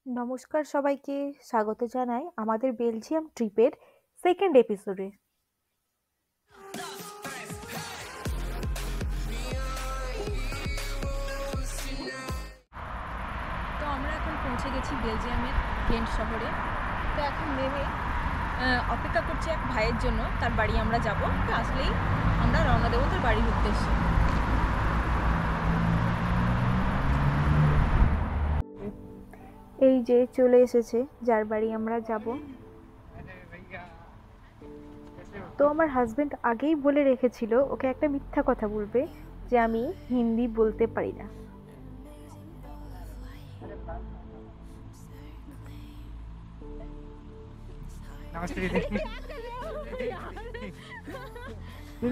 নমস্কার সবাইকে, স্বাগত জানাই আমাদের বেলজিয়াম ট্রিপের সেকেন্ড এপিসোডে। তো আমরা এখন পৌঁছে গেছি বেলজিয়ামের গেন্ট শহরে। তো এখন নেমে অপেক্ষা করছি এক ভাইয়ের জন্য, তার বাড়ি আমরা যাব। তো আসলেই আমরা রওনা দেবো তার বাড়ির উদ্দেশ্যে। এই যে চলে এসেছে যার বাড়ি আমরা যাব। তো আমার হাজবেন্ড আগেই বলে রেখেছিল ওকে একটা মিথ্যা কথা বলবে যে আমি হিন্দি বলতে পারি না। नमस्ते दीदी।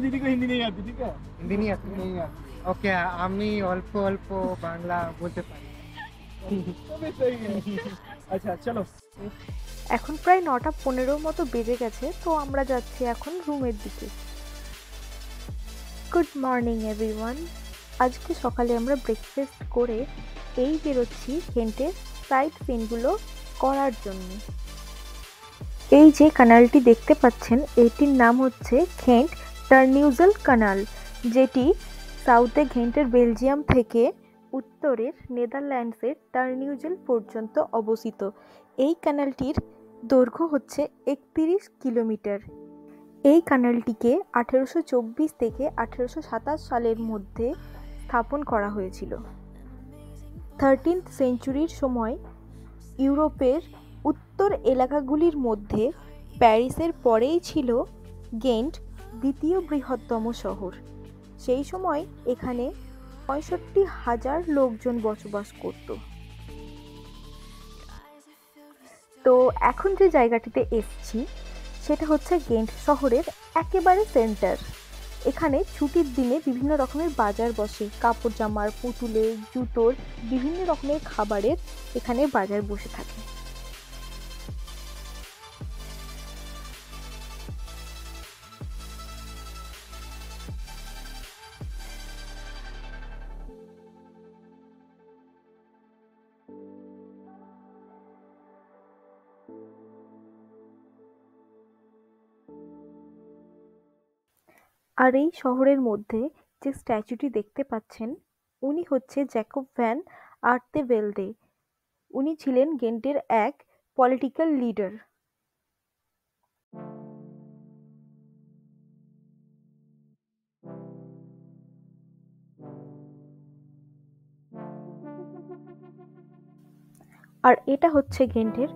दीदी को हिंदी नहीं आती, ठीक है? हिंदी नहीं आती, नहीं आती। ओके, আমি অল্প অল্প বাংলা বলতে পারি। তবে সही है। আচ্ছা চলো। এখন প্রায় 9:15 মতো বেজে গেছে, তো আমরা যাচ্ছি এখন রুমের দিকে। Good morning everyone. আজকে সকালে আমরা ব্রেকফাস্ট করে এই বেরোচ্ছি ঘেন্টের সাইট সিনগুলো করার জন্য। এই যে কানালটি দেখতে পাচ্ছেন এটির নাম হচ্ছে ঘেন্ট টার্নিউজেল কানাল, যেটি সাউথে ঘেন্টের বেলজিয়াম থেকে উত্তরের নেদারল্যান্ডসের টার্নিউজেল পর্যন্ত অবস্থিত। এই কানালটির দৈর্ঘ্য হচ্ছে 31 কিলোমিটার। এই কানালটিকে 1824 থেকে 1827 সালের মধ্যে স্থাপন করা হয়েছিল। 13th সেঞ্চুরির সময় ইউরোপের উত্তর এলাকাগুলির মধ্যে প্যারিসের পরেই ছিল গেন্ট দ্বিতীয় বৃহত্তম শহর। সেই সময় এখানে 65,000 লোকজন বসবাস করত। তো এখন যে জায়গাটিতে এসেছি সেটা হচ্ছে গেন্ট শহরের একেবারে সেন্টার। এখানে ছুটির দিনে বিভিন্ন রকমের বাজার বসে, কাপড় জামার, পুতুলের, জুতোর, বিভিন্ন রকমের খাবারের এখানে বাজার বসে থাকে। আর এই শহরের মধ্যে যে স্ট্যাচুটি দেখতে পাচ্ছেন উনি হচ্ছে জ্যাকব ভ্যান আর্তেভেল্ডে। উনি ছিলেন গেন্টের এক পলিটিক্যাল লিডার। আর এটা হচ্ছে গেন্টের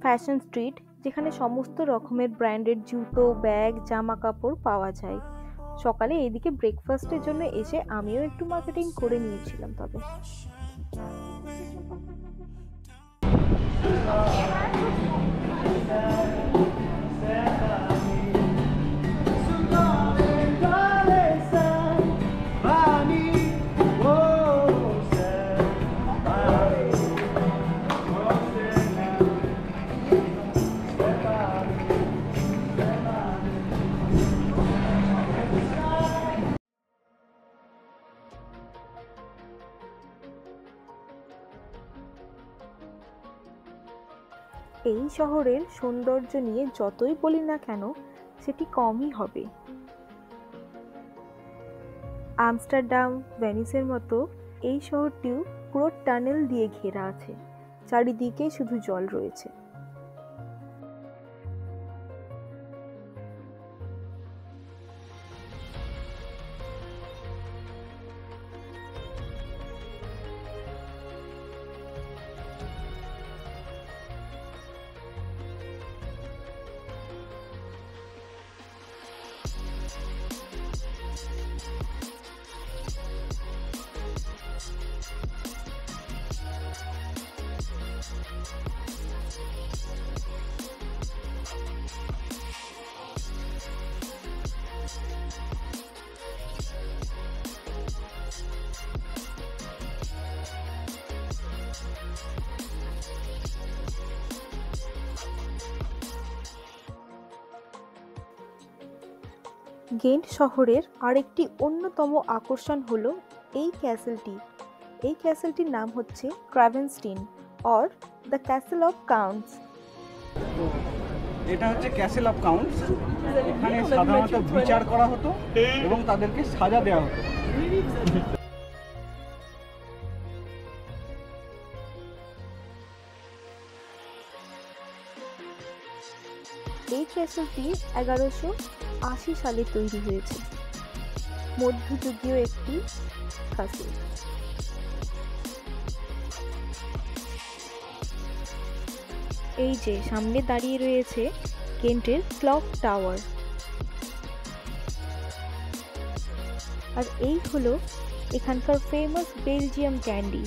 ফ্যাশন স্ট্রিট, যেখানে সমস্ত রকমের ব্র্যান্ডের জুতো, ব্যাগ, জামা কাপড় পাওয়া যায়। সকালে এইদিকে ব্রেকফাস্টের জন্য এসে আমিও একটু মার্কেটিং করে নিয়েছিলাম। তবে এই শহরের সৌন্দর্য নিয়ে যতই বলি না কেন সেটি কমই হবে। আমস্টারডাম, ভেনিসের মতো এই শহরটিও পুরো টানেল দিয়ে ঘেরা আছে, চারিদিকে শুধু জল রয়েছে। গেন্ট শহরের আরেকটি অন্যতম আকর্ষণ হলো এই ক্যাসেলটি। এই ক্যাসেলটির নাম হচ্ছে ক্রাভেনস্টিন। or the Castle of Counts. তো এটা হচ্ছে ক্যাসেল অফ কাউন্টস। এখানে সাধারণত বিচার করা হতো এবং তাদেরকে সাজা দেওয়া হতো। এই ক্যাসেলটি 1180 সালে তৈরি হয়েছে। মধ্যযুগীয় একটি ক্যাসেল। এই যে সামনে দাঁড়িয়ে রয়েছে কেন্টের ক্লক টাওয়ার। আর এই হলো এখানকার famous Belgium candy.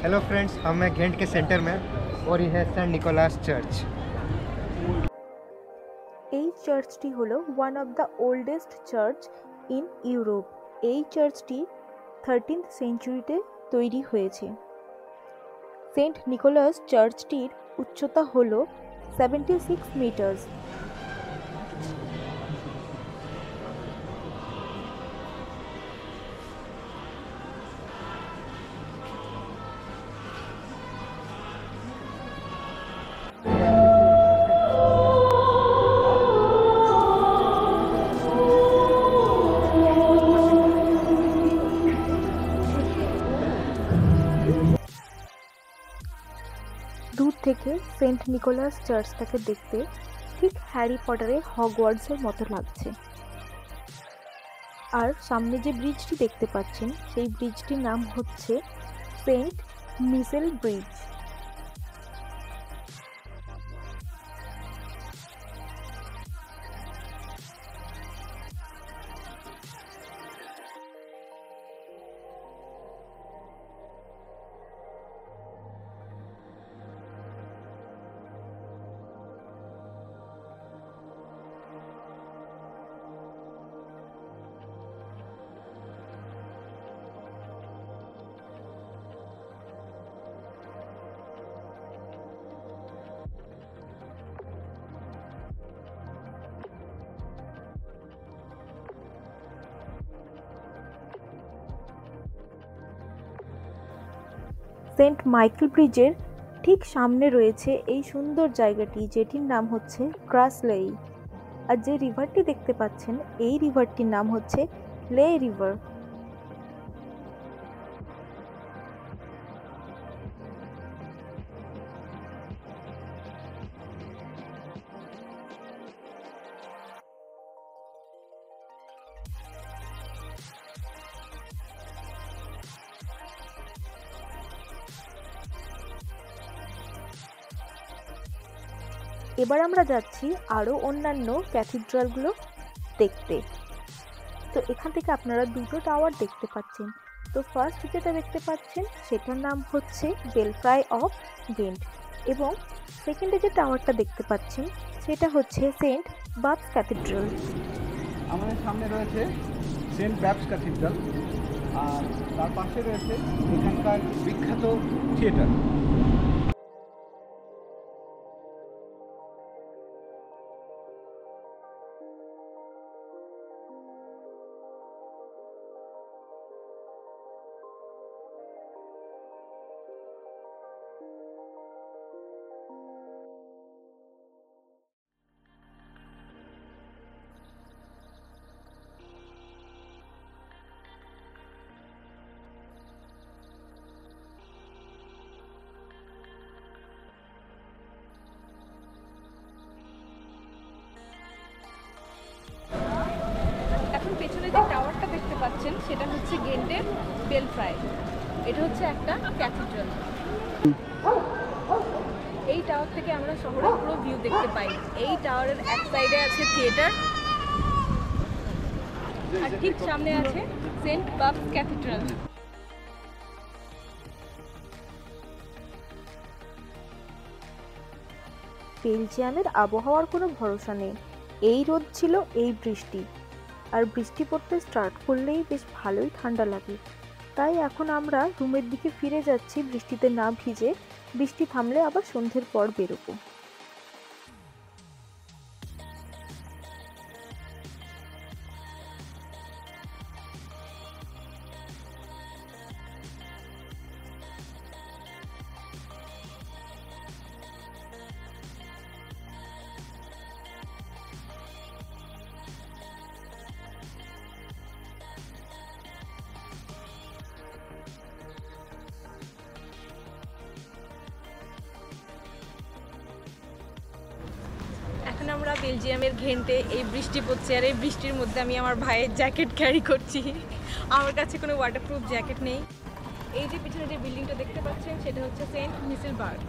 Hello friends, हम हैं घेंट के सेंटर में और ये है सेंट निकोलास चर्च। এই চার্চটি হলো one of the oldest church in Europe. এই চার্চটি 13th সেঞ্চুরিতে তৈরি হয়েছে। সেন্ট নিকোলাস চার্চটির উচ্চতা হলো 76 মিটার্স। দূর থেকে সেন্ট নিকোলাস চার্চটাকে দেখতে ঠিক হ্যারি পটারের হগওয়ার্টসের মতো লাগছে। আর সামনে যে ব্রিজটি দেখতে পাচ্ছেন সেই ব্রিজটির নাম হচ্ছে Saint Michael bridge. Saint Michael ব্রিজের ঠিক সামনে রয়েছে এই সুন্দর জায়গাটি, যেটির নাম হচ্ছে ক্রাসলেই। আর যে রিভারটি দেখতে পাচ্ছেন এই রিভারটির নাম হচ্ছে লে রিভার। এবার আমরা যাচ্ছি আরও অন্যান্য ক্যাথিড্রালগুলো দেখতে। তো এখান থেকে আপনারা দুটো টাওয়ার দেখতে পাচ্ছেন। তো ফার্স্ট যেটা দেখতে পাচ্ছেন সেটার নাম হচ্ছে বেলফ্রাই অফ গেন্ট, এবং সেকেন্ডে যে টাওয়ারটা দেখতে পাচ্ছেন সেটা হচ্ছে সেন্ট বাবস ক্যাথিড্রাল। আমাদের সামনে রয়েছে সেন্ট ব্যাবস ক্যাথিড্রাল, আর তার পাশে রয়েছে এখানকার বিখ্যাত থিয়েটার। এখন পেছনে যে টাওয়ারটা দেখতে পাচ্ছেন সেটা হচ্ছে গেন্টের বেলফ্রাই। এটা হচ্ছে একটা ক্যাথিড্রাল। এই টাওয়ার থেকে আমরা শহরের পুরো ভিউ দেখতে পাই। এই টাওয়ারের এক সাইডে আছে থিয়েটার, আর ঠিক সামনে আছে সেন্ট বাবস ক্যাথিড্রাল। বেলজিয়ামের আবহাওয়ার কোনো ভরসা নেই। এই রোদ ছিল, এই বৃষ্টি, আর বৃষ্টি পড়তে স্টার্ট করলেই বেশ ভালোই ঠান্ডা লাগে। তাই এখন আমরা রুমের দিকে ফিরে যাচ্ছি বৃষ্টিতে না ভিজে। বৃষ্টি থামলে আবার সন্ধ্যের পর বেরোবো। এখন আমরা বেলজিয়ামের ঘেন্টে, এই বৃষ্টি পড়ছে আর এই বৃষ্টির মধ্যে আমি আমার ভাইয়ের জ্যাকেট ক্যারি করছি। আমার কাছে কোনো ওয়াটারপ্রুফ জ্যাকেট নেই। এই যে পিছনে যে বিল্ডিংটা দেখতে পাচ্ছেন সেটা হচ্ছে সেন্ট মিসেলবার্গ।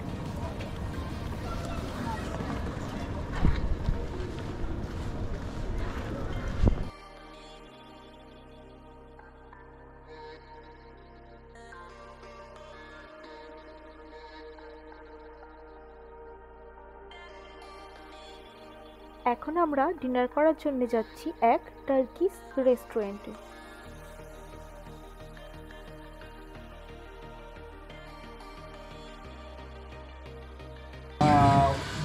এখন আমরা ডিনার করার জন্য যাচ্ছি এক টার্কিশ রেস্টুরেন্টে।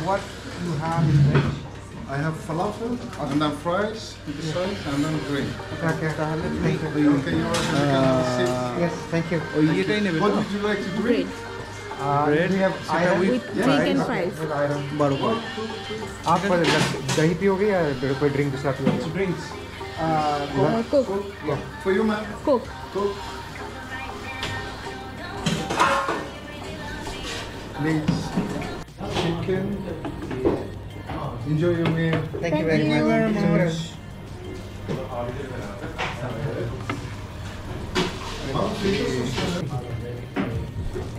What you have in veg? I have falafel and then fries, besides, and then drink. Okay, তাহলে Okay, you are yes, thank you. ওই ইয়েটাই নেবেন What তো? would you like to drink? Bread, we have সেটা iron with Drink and fries. with iron. 12 का आप दही पियोगे या कोई ड्रिंक के साथ पियोगे? drinks. Coke Yeah. For you, ma'am. Coke. Coke. Please. Chicken. Enjoy your meal. Thank you very much.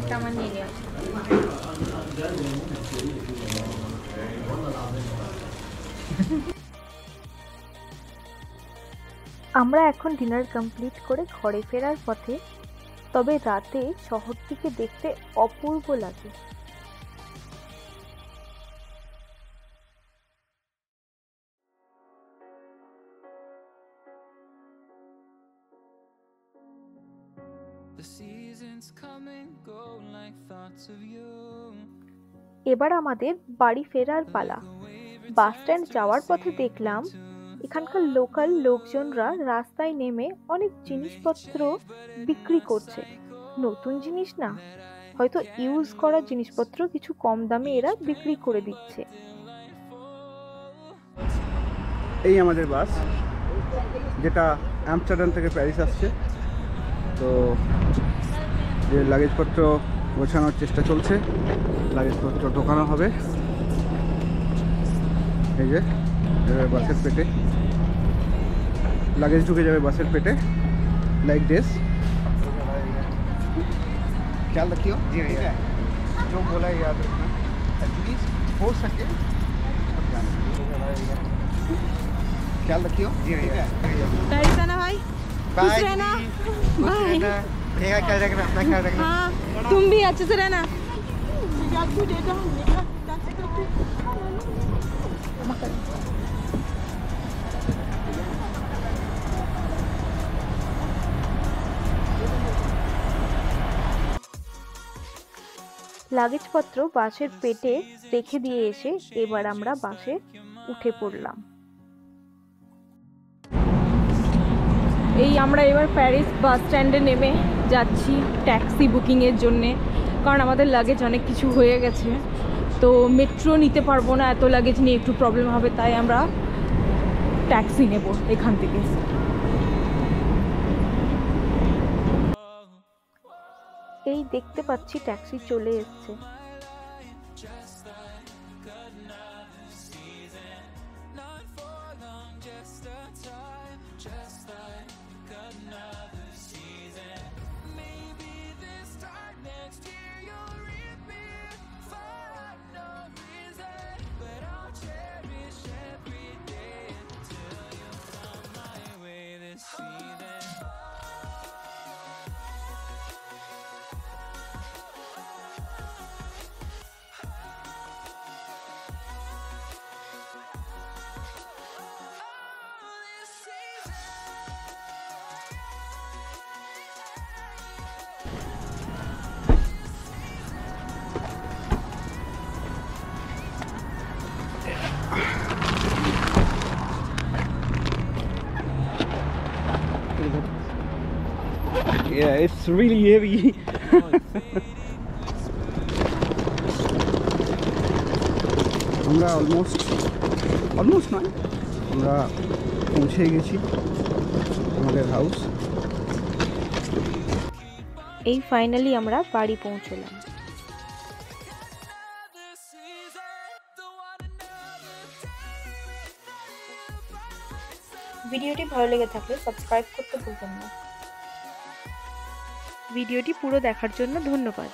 এটা আমার নিয়ে নেওয়া। আমরা এখন ডিনার কমপ্লিট করে ঘরে ফেরার পথে। তবে রাতে শহরটিকে দেখতে অপূর্ব লাগে। The seasons come and go like thoughts of you. এবার আমাদের বাড়ি ফেরার পালা। বাস স্ট্যান্ড যাওয়ার পথে দেখলাম এখানকার লোকাল লোকজনরা রাস্তায় নেমে অনেক জিনিসপত্র বিক্রি করছে। নতুন জিনিস না, হয়তো ইউজ করা জিনিসপত্র কিছু কম দামে এরা বিক্রি করে দিচ্ছে। এই আমাদের বাস, যেটা আমস্টারডাম থেকে প্যারিস আসছে। তো যে লাগেজপত্র গোছানোর চেষ্টা চলছে, লাগেজপত্র ঢোকানো হবে। এই যে বাসের পেটে লাগেজ ঢুকে যাবে, বাসের পেটে, লাইক দিস। ख्याल रखियो जी भैया, जो बोला है याद रखना। प्लीज हो सके ख्याल रखियो। जी भैया, প্যারিস आना भाई, खुश बाय रहना। खुश बाय। रहना, रहेगा ख्याल रखना, अपना ख्याल रखना। हाँ, तुम भी अच्छे से रहना। লাগেজপত্র বাসের পেটে রেখে দিয়ে এসে এবার আমরা বাসে উঠে পড়লাম। এই আমরা এবার প্যারিস বাস স্ট্যান্ডে নেমে যাচ্ছি ট্যাক্সি বুকিংয়ের জন্যে, কারণ আমাদের লাগেজ অনেক কিছু হয়ে গেছে। তো মেট্রো নিতে পারবো না, এত লাগেজ নিয়ে একটু প্রবলেম হবে, তাই আমরা ট্যাক্সি নেব এখান থেকে। এই দেখতে পাচ্ছি ট্যাক্সি চলে এসছে। Yeah, it's really heavy. আমরা অলমোস্ট নয়, আমরা পৌঁছে গেছি আমাদের হাউস। এই ফাইনালি আমরা বাড়ি পৌঁছলাম। ভিডিওটি ভালো লেগে থাকলে সাবস্ক্রাইব করতে ভুলবেন না। ভিডিওটি পুরো দেখার জন্য ধন্যবাদ।